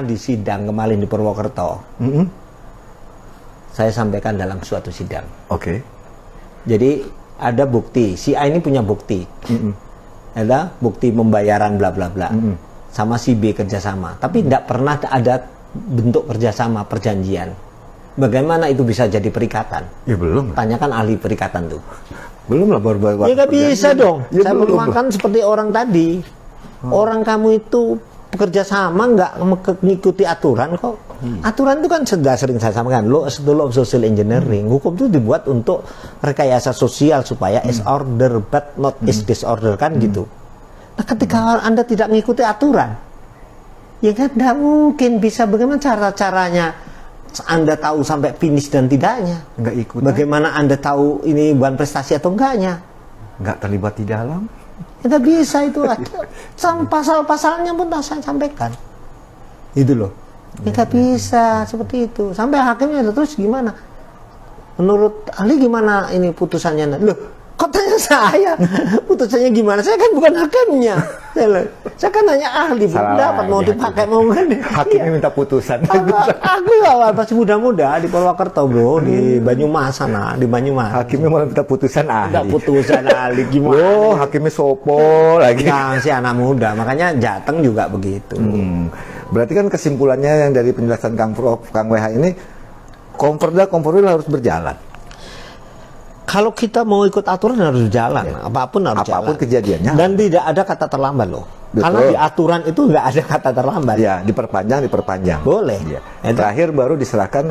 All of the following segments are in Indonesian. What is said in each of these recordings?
pernah di sidang kemarin di Purwokerto. Saya sampaikan dalam suatu sidang. Oke. Jadi ada bukti, si A ini punya bukti. Ada bukti pembayaran bla bla bla. Sama si B kerjasama. Tapi tidak pernah ada bentuk kerjasama, perjanjian. Bagaimana itu bisa jadi perikatan? Ya belum. Tanyakan ahli perikatan tuh. Belum lah baru. Ya nggak bisa dong. Ya, saya belum. makan seperti orang tadi. Orang kamu itu bekerja sama nggak mengikuti aturan kok. Aturan itu kan sudah sering saya sampaikan. Law of social engineering. Hukum itu dibuat untuk rekayasa sosial supaya is order but not is disorder kan gitu. Nah ketika Anda tidak mengikuti aturan, ya kan tidak mungkin bisa. Bagaimana caranya Anda tahu sampai finish dan tidaknya? Nggak ikut. Bagaimana Anda tahu ini bukan prestasi atau enggaknya? Nggak terlibat di dalam. Kita bisa itu. Pasal-pasalnya pun saya sampaikan. Itu loh. Kita bisa seperti itu. Sampai hakimnya terus gimana? Menurut ahli gimana ini putusannya? Loh, kok tanya saya? Putusannya gimana? Saya kan bukan hakimnya. Saya kan hanya ahli pendapat mau dipakai mau enggak. Hakimnya minta putusan. Aku ya masih muda-muda di Purwokerto bro, di Banyumas sana, di Banyumas. Hakimnya malah minta putusan ahli. Minta putusan ahli gimana? Oh, hakimnya sopo lagi. Nah, si anak muda, makanya Jateng juga begitu. Berarti kan kesimpulannya yang dari penjelasan Kang WH ini, Komperda harus berjalan. Kalau kita mau ikut aturan harus jalan, apapun harus Apapun jalan. kejadiannya. Dan tidak ada kata terlambat loh. Betul. Karena di aturan itu nggak ada kata terlambat. Ya, diperpanjang. Boleh. Ya. Itu. Terakhir baru diserahkan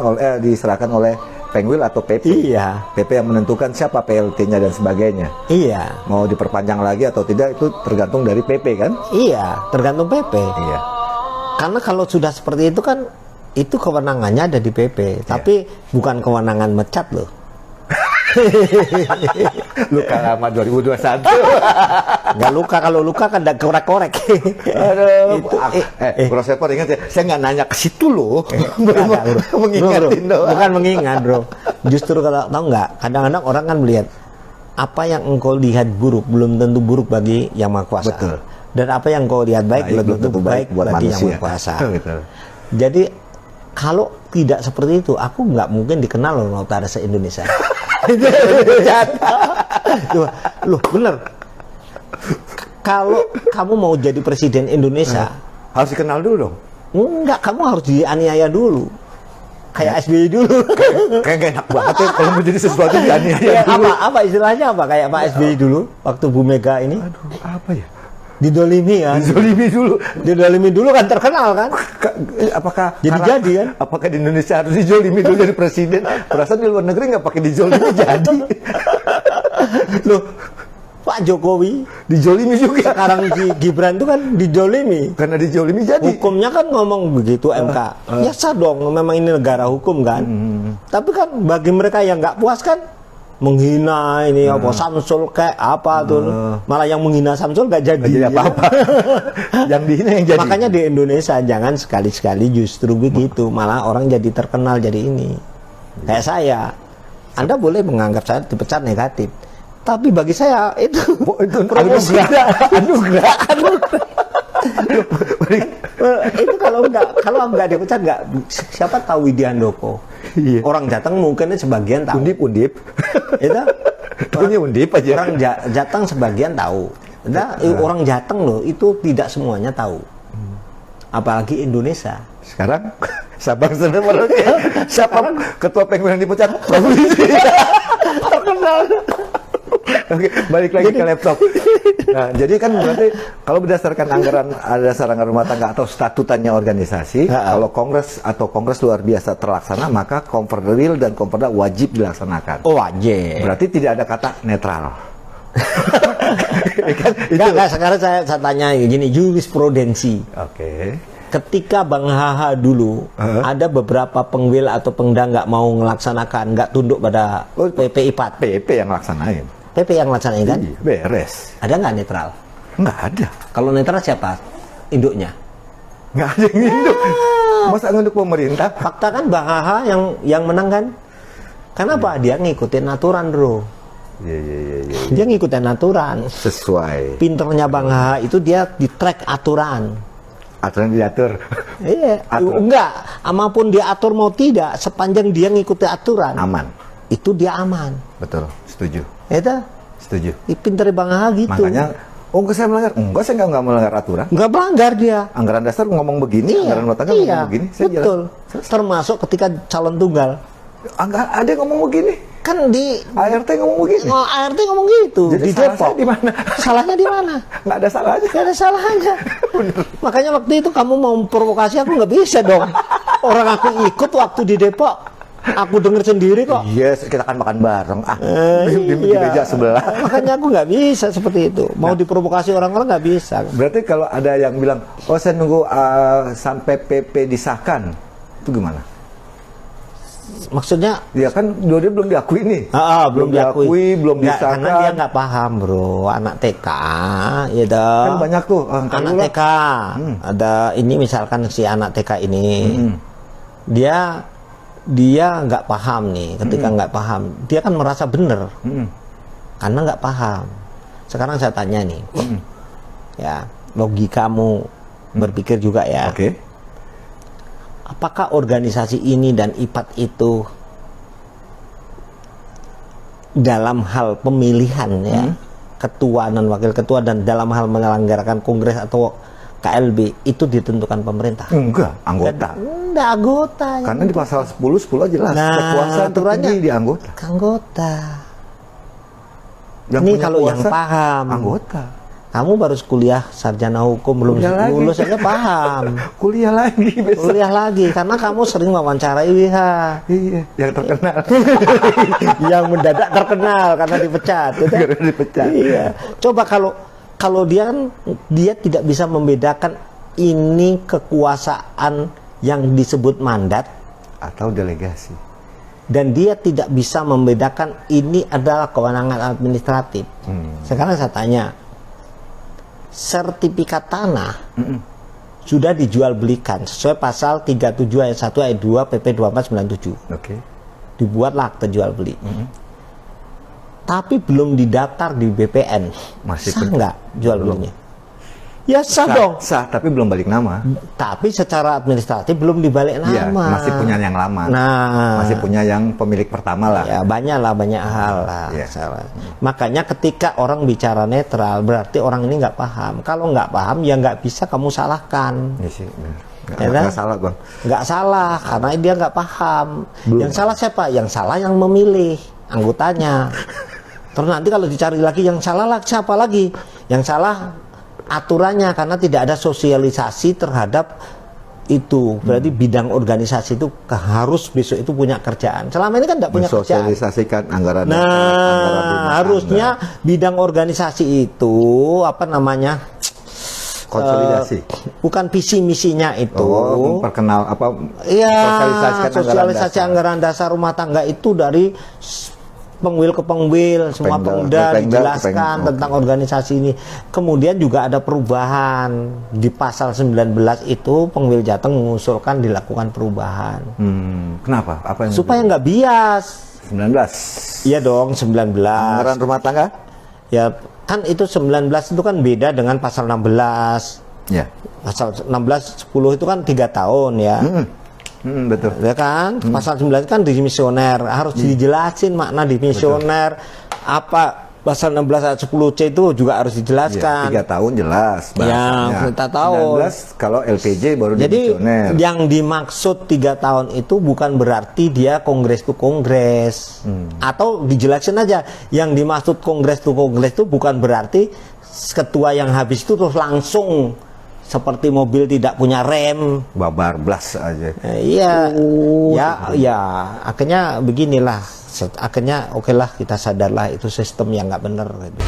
oleh Pengwil atau PP. Iya. PP yang menentukan siapa PLT-nya dan sebagainya. Iya. Mau diperpanjang lagi atau tidak itu tergantung dari PP kan? Iya, tergantung PP. Iya. Karena kalau sudah seperti itu kan itu kewenangannya ada di PP, tapi bukan kewenangan mecat loh. Luka lama 2021. Nggak luka, kalau luka kan ada korek-korek. Aduh, Bro Sepor ingat ya, saya nggak nanya ke situ loh. Mengingatin doang. Bukan mengingat bro. Justru kalau tahu nggak, kadang-kadang orang kan melihat apa yang engkau lihat buruk belum tentu buruk bagi yang maha kuasa. Betul. Dan apa yang engkau lihat baik belum tentu baik buat bagi manusia. yang maha kuasa. Betul. Jadi kalau tidak seperti itu, aku nggak mungkin dikenal loh Notara se-Indonesia. Loh bener. Kalau kamu mau jadi presiden Indonesia, harus dikenal dulu dong. Enggak, kamu harus dianiaya dulu. Kayak SBY dulu. Kayak gak enak banget ya kalau mau jadi sesuatu dianiaya dulu. Apa istilahnya apa? Kayak Pak SBY dulu waktu Bu Mega ini. Aduh, apa ya? Didolimi kan? Didolimi dulu kan terkenal kan? Apakah jadi kan? Apakah di Indonesia harus dijolimi dulu jadi presiden? Perasaan di luar negeri nggak pakai dijolimi jadi. Loh, Pak Jokowi dijolimi juga. Sekarang Gibran itu kan dijolimi. Karena dijolimi jadi. Hukumnya kan ngomong begitu MK. Ya sah dong, memang ini negara hukum kan. Tapi kan bagi mereka yang nggak puas kan menghina ini apa Samsul kayak apa tuh, malah yang menghina Samsul nggak jadi apa-apa. Yang dihina yang jadi. Makanya di Indonesia jangan sekali-sekali justru begitu, malah orang jadi terkenal jadi ini. Kayak saya, Anda boleh menganggap saya dipecat negatif, tapi bagi saya itu promosi anugerah. Itu kalau nggak dipecat nggak, siapa tahu Widiandoko. Iya. Orang Jateng mungkin sebagian tahu. Undip. Itu punya undip aja. Orang Jateng sebagian tahu. Orang Jateng loh itu tidak semuanya tahu. Apalagi Indonesia. Sekarang Sabang sebenarnya siapa ketua Pengwil yang dipecat? Terkenal. Oke, balik lagi ke laptop. Nah, jadi kan berarti kalau berdasarkan anggaran rumah tangga atau statutanya organisasi, kalau kongres luar biasa terlaksana, maka Komperda dan Komperda wajib dilaksanakan. Oh, wajib. Berarti tidak ada kata netral. Kan, enggak, sekarang saya tanya gini, jurisprudensi. Oke. Ketika Bang HH dulu ada beberapa pengwil atau pengda nggak mau melaksanakan, nggak tunduk pada PP IPAT. PP yang laksanain. PP yang laksanain kan? Beres. Ada nggak netral? Nggak ada. Kalau netral siapa? Induknya? Nggak ada yang induk. Masa ngunduk pemerintah? Fakta kan Bang HH yang menang kan? Kenapa? Dia ngikutin aturan bro. Iya. Dia ngikutin aturan. Sesuai. Pinternya Bang HH itu dia di track aturan. aturan diatur. Iya, Aturan. enggak. Apapun dia atur mau tidak, sepanjang dia ngikuti aturan, Aman. itu dia aman. Betul, setuju. Itu, Setuju. pinter banget gitu. Makanya, oh enggak saya melanggar. Enggak, saya enggak melanggar aturan. Nggak melanggar dia. Anggaran dasar ngomong begini, anggaran rumah tangga ngomong begini. Saya betul. jalan. Termasuk ketika calon tunggal. Ada yang ngomong begini. Kan di ART ngomong begini. ART ngomong gitu. Jadi di salah Depok. saya di mana? Salahnya di mana? Nggak ada salahnya. Gak ada salahnya. Makanya waktu itu kamu mau provokasi aku nggak bisa dong. Orang aku ikut waktu di Depok, aku denger sendiri kok. Yes, kita akan makan bareng. Di Iya. meja sebelah. Makanya aku nggak bisa seperti itu. Mau diprovokasi orang-orang nggak bisa. Berarti kalau ada yang bilang, oh saya nunggu sampai PP disahkan, itu gimana? Maksudnya Ya kan dia belum diakui nih. belum diakui, belum Nggak, disahkan. karena dia nggak paham, bro. Anak TK, ya dong. Kan banyak tuh. Anak TK, ada ini misalkan si anak TK ini, dia nggak paham nih. Ketika nggak paham, dia kan merasa benar, karena nggak paham. Sekarang saya tanya nih, ya logikamu berpikir juga ya. Oke. Apakah organisasi ini dan IPAT itu dalam hal pemilihan ya ketua dan wakil ketua dan dalam hal menyelenggarakan kongres atau KLB itu ditentukan pemerintah? Enggak, anggota. Enggak, anggota. Karena di pasal 10 jelas Nah, kekuasaan aturannya tertinggi di anggota. Anggota. Yang Ini punya kalau yang kuasa, paham. anggota. Kamu baru kuliah sarjana hukum belum Kuliah lagi. lulus aja paham. Kuliah lagi besok. Kuliah lagi karena kamu sering wawancarai WH. Iya, yang terkenal. Yang mendadak terkenal karena dipecat, gitu. Karena dipecat. Iya. Coba kalau dia kan dia tidak bisa membedakan ini kekuasaan yang disebut mandat Atau delegasi. dan dia tidak bisa membedakan ini adalah kewenangan administratif. Sekarang saya tanya, sertifikat tanah sudah dijual belikan sesuai pasal 37 ayat 1 ayat 2 PP 2497. Oke. Dibuatlah akte jual beli. Tapi belum didaftar di BPN. Masih sah pen- nggak jual belum. belinya? Ya sah dong. Sah, tapi belum balik nama. Tapi secara administratif belum dibalik Iya, nama. masih punya yang lama. Nah, Masih punya yang pemilik pertama lah. ya banyak hal lah. Iya. Salah. Makanya ketika orang bicara netral, berarti orang ini nggak paham. Kalau nggak paham, ya nggak bisa kamu salahkan. Iya sih, benar. Ya kan? Nggak salah, Bang. Nggak salah, karena dia nggak paham. Belum. Yang salah siapa? Yang salah yang memilih anggotanya. Terus nanti kalau dicari lagi yang salah siapa lagi? Yang salah aturannya karena tidak ada sosialisasi terhadap itu. Berarti bidang organisasi itu harus besok itu punya kerjaan. Selama ini kan tidak punya kerjaan. Mensosialisasikan anggaran Nah, anggaran rumah harusnya tangga. bidang organisasi itu apa namanya? Konsolidasi. Bukan visi misinya itu. Oh, memperkenal apa? Iya, Sosialisasikan sosialisasi dasar. anggaran dasar rumah tangga itu dari pengwil ke pengwil, semua Pengda, pengda dari pengda ke dijelaskan pengda. tentang organisasi ini. Kemudian juga ada perubahan di pasal 19 itu pengwil Jateng mengusulkan dilakukan perubahan Kenapa? Apa yang supaya nggak bias. 19. Iya dong, 19. Anggaran rumah tangga? Ya kan itu 19 itu kan beda dengan pasal 16. Ya. Pasal 16 10 itu kan 3 tahun ya. Betul. Ya kan? Pasal 9 kan dimisioner. Harus dijelasin makna dimisioner. Apa pasal 16 ayat 10C itu juga harus Ya, dijelaskan. 3 tahun jelas Ya, bahasanya. kita tahu. 19 kalau LPJ baru Jadi dimisioner. yang dimaksud 3 tahun itu bukan berarti dia kongres to kongres. Atau dijelasin aja, yang dimaksud kongres to kongres itu bukan berarti ketua yang habis itu terus langsung seperti mobil tidak punya rem. Babar blas aja. Iya, ya, akhirnya beginilah. Akhirnya oke lah kita sadarlah itu sistem yang nggak benar. Gitu.